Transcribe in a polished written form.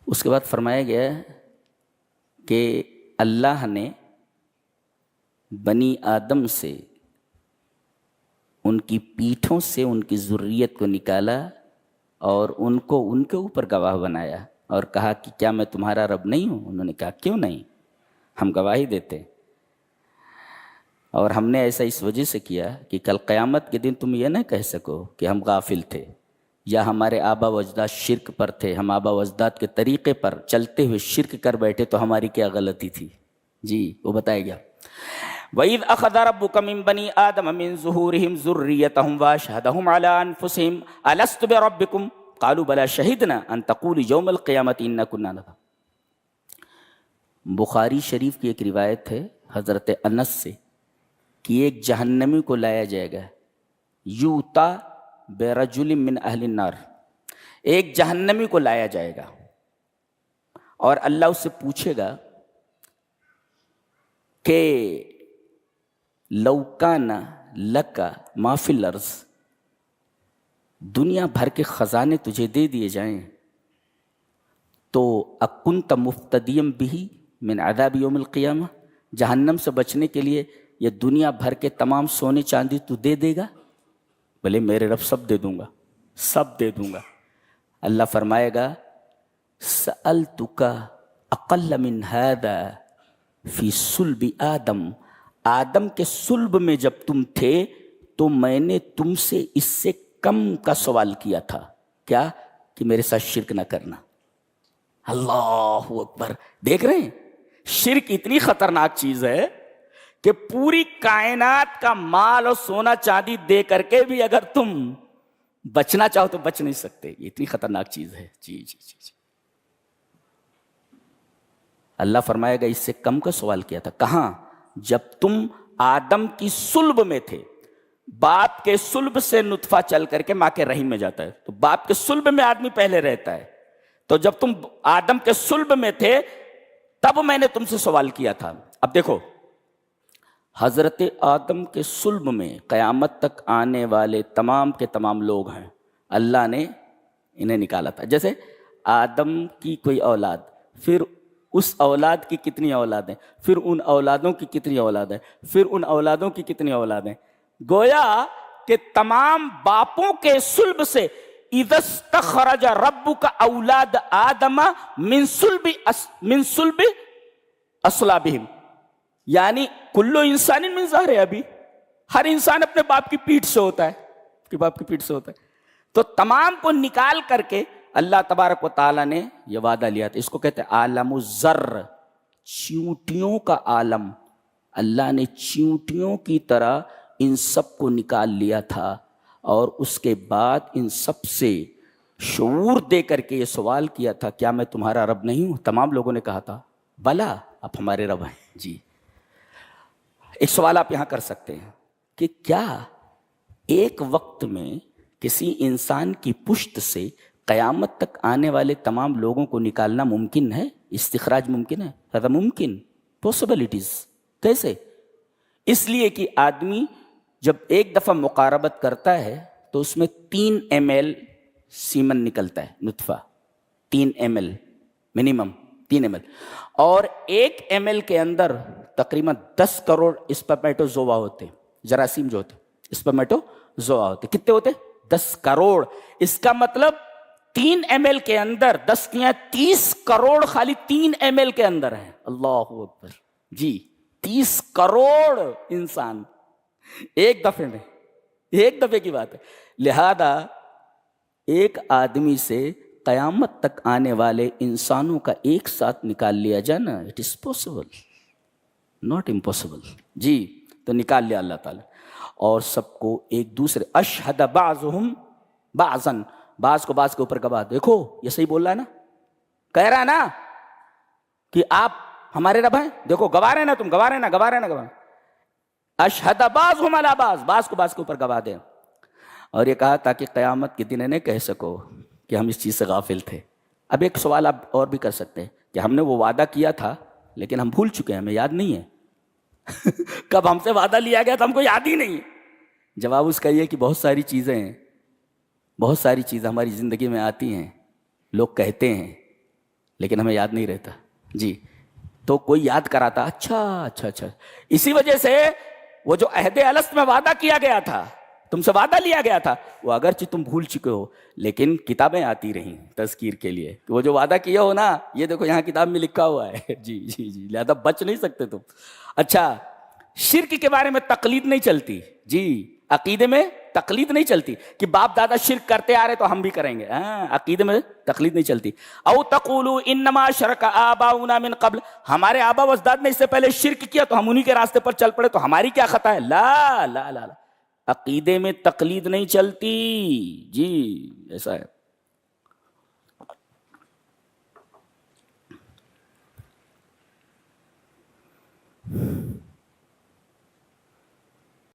اس کے بعد فرمایا گیا کہ اللہ نے بنی آدم سے ان کی پیٹھوں سے ان کی ذریت کو نکالا اور ان کو ان کے اوپر گواہ بنایا اور کہا کہ کیا میں تمہارا رب نہیں ہوں؟ انہوں نے کہا کیوں نہیں، ہم گواہی دیتے، اور ہم نے ایسا اس وجہ سے کیا کہ کل قیامت کے دن تم یہ نہ کہہ سکو کہ ہم غافل تھے یا ہمارے آبا و اجداد شرک پر تھے، ہم آبا و اجداد کے طریقے پر چلتے ہوئے شرک کر بیٹھے تو ہماری کیا غلطی تھی۔ جی وہ بتایا گیا وَإِذْ أَخَذَ رَبُّكَ مِن بَنِي آدَمَ مِن ظُهُورِهِمْ ذُرِّيَّتَهُمْ وَأَشْهَدَهُمْ عَلَىٰ أَنفُسِهِمْ أَلَسْتُ بِرَبِّكُمْ قَالُوا بَلَىٰ شَهِدْنَا أَن تَقُولُوا يَوْمَ الْقِيَامَةِ إِنَّا كُنَّا عَنْ بخاری شریف کی ایک روایت ہے حضرت انس سے کہ ایک جہنمی کو لایا جائے گا، یوتا برجل من اہل النار، ایک جہنمی کو لایا جائے گا اور اللہ اس سے پوچھے گا کہ لو کان لک ما فی الارض، دنیا بھر کے خزانے تجھے دے دیے جائیں تو اکنت مفتدیم بھی من عذاب یوم القیامہ، جہنم سے بچنے کے لیے یہ دنیا بھر کے تمام سونے چاندی تو دے دے گا؟ بولے میرے رب سب دے دوں گا، سب دے دوں گا۔ اللہ فرمائے گا سألتک اقل من هذا فی صلب آدم، آدم کے صلب میں جب تم تھے تو میں نے تم سے اس سے کم کا سوال کیا تھا، کیا؟ کہ میرے ساتھ شرک نہ کرنا۔ اللہ اکبر! دیکھ رہے ہیں شرک اتنی خطرناک چیز ہے کہ پوری کائنات کا مال اور سونا چاندی دے کر کے بھی اگر تم بچنا چاہو تو بچ نہیں سکتے، یہ اتنی خطرناک چیز ہے۔ جی جی جی جی اللہ فرمائے گا اس سے کم کا سوال کیا تھا، کہاں؟ جب تم آدم کی صلب میں تھے، باپ کے صلب سے نطفہ چل کر کے ماں کے رحم میں جاتا ہے، تو باپ کے صلب میں آدمی پہلے رہتا ہے، تو جب تم آدم کے صلب میں تھے تب میں نے تم سے سوال کیا تھا۔ اب دیکھو حضرت آدم کے صلب میں قیامت تک آنے والے تمام کے تمام لوگ ہیں، اللہ نے انہیں نکالا تھا۔ جیسے آدم کی کوئی اولاد، پھر اس اولاد کی کتنی اولادیں، پھر ان اولادوں کی کتنی اولادیں، پھر ان اولادوں کی کتنی اولادیں، گویا کہ تمام باپوں کے صلب سے اِذَا اسْتَخْرَجَ رَبُّكَ اولاد آدم من صلب اصلابہم، یعنی کلو انسان من ظہر ابی، ہر انسان اپنے باپ کی پیٹھ سے ہوتا ہے، کہ باپ کی پیٹھ سے ہوتا ہے، تو تمام کو نکال کر کے اللہ تبارک و تعالیٰ نے یہ وعدہ لیا تھا۔ اس کو کہتے ہیں عالم الذر، چیونٹیوں کا عالم۔ اللہ نے چیونٹیوں کی طرح ان سب کو نکال لیا تھا اور اس کے بعد ان سب سے شعور دے کر کے یہ سوال کیا تھا کیا میں تمہارا رب نہیں ہوں؟ تمام لوگوں نے کہا تھا بلا آپ ہمارے رب ہیں۔ جی ایک سوال آپ یہاں کر سکتے ہیں کہ کیا ایک وقت میں کسی انسان کی پشت سے قیامت تک آنے والے تمام لوگوں کو نکالنا ممکن ہے؟ استخراج ممکن ہے؟ هذا ممکن، پاسبلٹیز۔ کیسے؟ اس لیے کہ آدمی جب ایک دفعہ مقاربت کرتا ہے تو اس میں 3 ml سیمن نکلتا ہے، نطفہ 3 ml منیمم 3 ml، اور 1 ml کے اندر تقریباً 10 کروڑ اسپرمیٹوزوا ہوتے ہیں، جراثیم جو ہوتے ہیں اسپرمیٹوزوا ہوتے ہیں۔ کتنے ہوتے ہیں؟ 10 کروڑ۔ اس کا مطلب 3 ml کے اندر 10 یا 30 کروڑ خالی 3 ml کے اندر ہیں۔ اللہ اکبر! جی 30 کروڑ انسان ایک دفعے میں، ایک دفعے کی بات ہے۔ لہذا ایک آدمی سے قیامت تک آنے والے انسانوں کا ایک ساتھ نکال لیا جانا، it is possible, not impossible. جی تو نکال لیا اللہ تعالیٰ، اور سب کو ایک دوسرے اشہد بعضهم بعضا، بعض کو بعض کے اوپر گواہ۔ دیکھو یہ صحیح بول رہا ہے نا، کہہ رہا ہے نا کہ آپ ہمارے رب ہیں، دیکھو گواہ رہے نا، تم گواہ رہے نا، گواہ رہے نا، گواہ اشہد بعضهم علی بعض، بعض کو بعض کے اوپر گواہ دیں۔ اور یہ کہا تاکہ قیامت کے دن انہیں کہہ سکو کہ ہم اس چیز سے غافل تھے۔ اب ایک سوال آپ اور بھی کر سکتے ہیں کہ ہم نے وہ وعدہ کیا تھا لیکن ہم بھول چکے ہیں، ہمیں یاد نہیں ہے کب ہم سے وعدہ لیا گیا تو ہم کو یاد ہی نہیں ہے۔ جواب اس کا یہ کہ بہت ساری چیزیں ہیں، بہت ساری چیزیں ہماری زندگی میں آتی ہیں، لوگ کہتے ہیں لیکن ہمیں یاد نہیں رہتا جی. تو کوئی یاد کراتا, اچھا اچھا اچھا. اسی وجہ سے وہ جو عہد الست میں وعدہ کیا گیا تھا, تم سے وعدہ لیا گیا تھا, وہ اگرچہ تم بھول چکے ہو لیکن کتابیں آتی رہیں تذکیر کے لیے. وہ جو وعدہ کیا ہو نا, یہ دیکھو یہاں کتاب میں لکھا ہوا ہے. جی جی جی, لہذا بچ نہیں سکتے تم. اچھا, شرک کے بارے میں تقلید نہیں چلتی جی, عقیدے میں تقلید نہیں چلتی کہ باپ دادا شرک کرتے آ رہے تو ہم بھی کریں گے. عقیدے میں تقلید نہیں چلتی. او تقولوا انما شرک آباؤنا من قبل, ہمارے آبا و اجداد نے اس سے پہلے شرک کیا تو ہم انہی کے راستے پر چل پڑے تو ہماری کیا خطا ہے. لا لا لا, عقیدے میں تقلید نہیں چلتی جی, ایسا ہے.